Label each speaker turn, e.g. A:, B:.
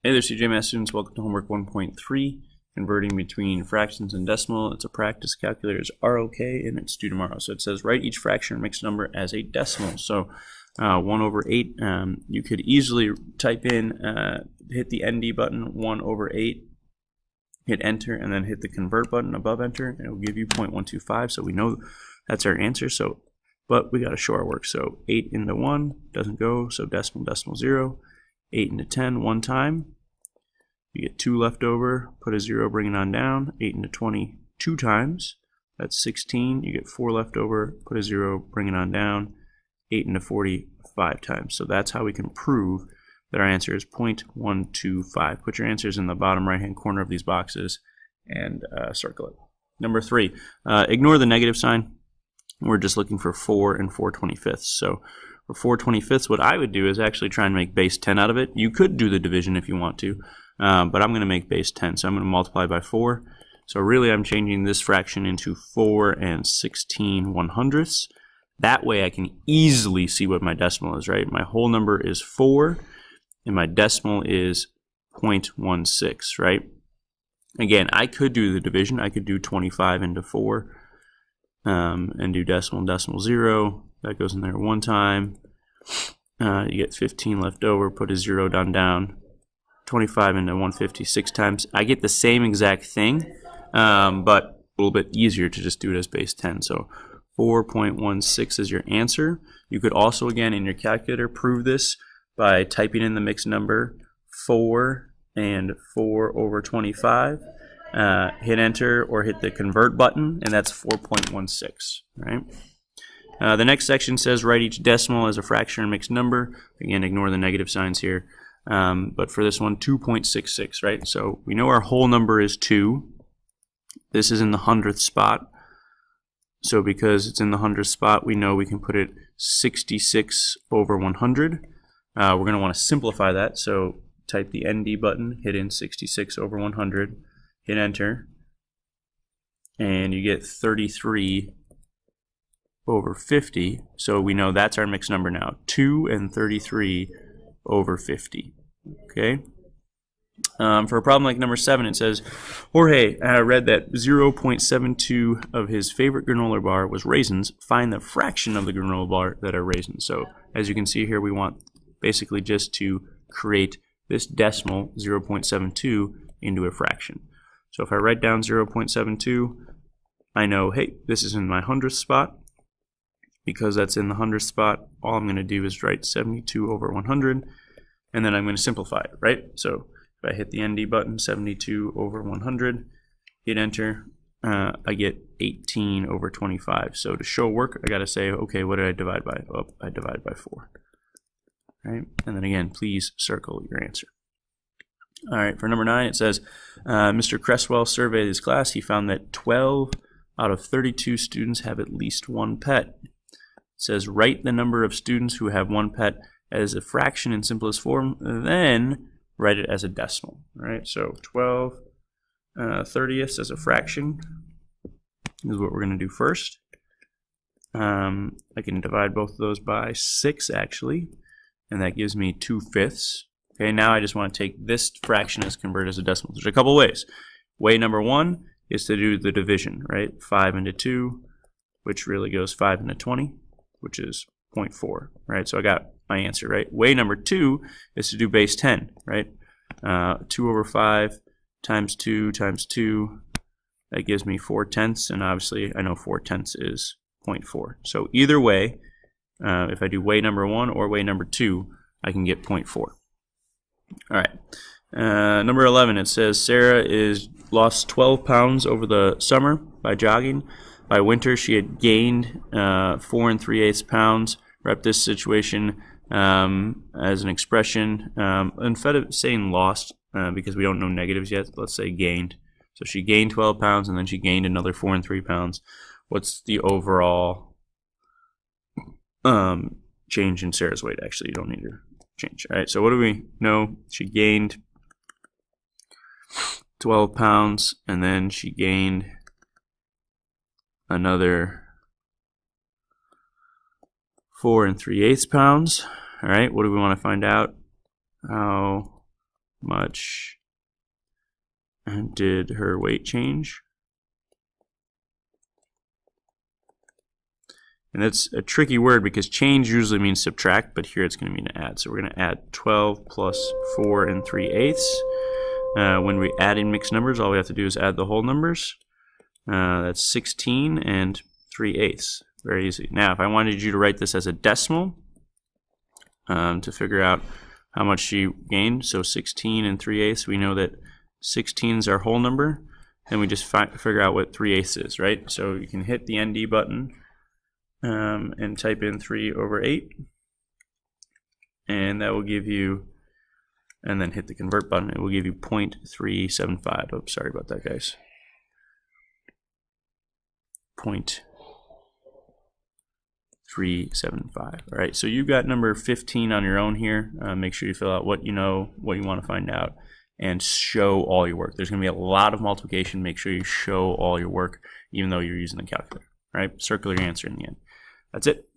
A: Hey there, CJ Math students. Welcome to homework 1.3, converting between fractions and decimal. It's a practice. Calculators are okay, and it's due tomorrow. So it says write each fraction or mixed number as a decimal. So 1 over 8, you could easily type in, hit the ND button, 1 over 8, hit enter, and then hit the convert button above enter, and it will give you 0.125. So we know that's our answer. But we got to show our work. So 8 into 1 doesn't go, so decimal, decimal, 0. 8 into 10 one time, you get 2 left over, put a 0, bring it on down. 8 into 20 2 times, that's 16. You get 4 left over, put a 0, bring it on down. 8 into 40 5 times. So that's how we can prove that our answer is 0.125. Put your answers in the bottom right hand corner of these boxes and circle it. Number 3, ignore the negative sign. We're just looking for 4 and 4/25. So for 4/25, what I would do is actually try and make base 10 out of it. You could do the division if you want to, but I'm going to make base 10. So I'm going to multiply by 4. So really I'm changing this fraction into 4 and 16/100ths. That way I can easily see what my decimal is, right? My whole number is 4, and my decimal is 0.16, right? Again, I could do the division. I could do 25 into 4 and do decimal, decimal, 0. That goes in there one time. You get 15 left over, put a 0 down. 25 into 150 6 times. I get the same exact thing, but a little bit easier to just do it as base 10. So 4.16 is your answer. You could also, again, in your calculator, prove this by typing in the mixed number 4 and 4 over 25. Hit enter or hit the convert button, and that's 4.16, right? The next section says write each decimal as a fraction or mixed number. Again, ignore the negative signs here. But for this one, 2.66, right? So we know our whole number is 2. This is in the 100th spot. So because it's in the 100th spot, we know we can put it 66 over 100. We're going to want to simplify that. So type the ND button, hit in 66 over 100, hit enter, and you get 33 over 50, so we know that's our mixed number now, 2 and 33 over 50, okay? For a problem like number 7, it says, Jorge read that 0.72 of his favorite granola bar was raisins. Find the fraction of the granola bar that are raisins. So as you can see here, we want basically just to create this decimal, 0.72, into a fraction. So if I write down 0.72, I know, hey, this is in my 100th spot. Because that's in the 100th spot, all I'm going to do is write 72 over 100, and then I'm going to simplify it, right? So if I hit the ND button, 72 over 100, hit enter, I get 18 over 25. So to show work, I got to say, okay, what did I divide by? Oh, I divided by 4. Right? And then again, please circle your answer. All right, for number 9, it says, Mr. Cresswell surveyed his class. He found that 12 out of 32 students have at least one pet. It says write the number of students who have one pet as a fraction in simplest form, then write it as a decimal. Right? So 12 30ths as a fraction is what we're going to do first. I can divide both of those by 6 actually, and that gives me 2/5. Okay, now I just want to take this fraction as convert as a decimal. There's a couple ways. Way number 1 is to do the division, right? 5 into 2, which really goes 5 into 20, which is 0.4, right? So I got my answer, right? Way number 2 is to do base 10, right? 2 over 5 times 2 times 2, that gives me 4/10, and obviously I know 4/10 is 0.4. So either way, if I do way number 1 or way number 2, I can get 0.4. All right. Number 11, it says Sarah lost 12 pounds over the summer by jogging. By winter, she had gained 4 3/8 pounds. Rep this situation as an expression. Instead of saying lost, because we don't know negatives yet, let's say gained. So she gained 12 pounds, and then she gained another 4 3 pounds. What's the overall change in Sarah's weight? Actually, you don't need to change. All right, so what do we know? She gained 12 pounds, and then she gained another 4 3/8 pounds. All right, what do we want to find out? How much did her weight change? And that's a tricky word because change usually means subtract, but here it's going to mean add. So we're going to add 12 plus 4 3/8. When we add in mixed numbers, all we have to do is add the whole numbers. That's 16 3/8. Very easy. Now, if I wanted you to write this as a decimal to figure out how much she gained, so 16 3/8, we know that 16 is our whole number, then we just figure out what 3/8 is, right? So you can hit the ND button and type in 3/8, and that will give you, and then hit the convert button, it will give you 0.375. Oh, sorry about that, guys. 0.375. All right, so you've got number 15 on your own here. Make sure you fill out what you know, what you want to find out, and show all your work. There's going to be a lot of multiplication. Make sure you show all your work, even though you're using the calculator. All right, circle your answer in the end. That's it.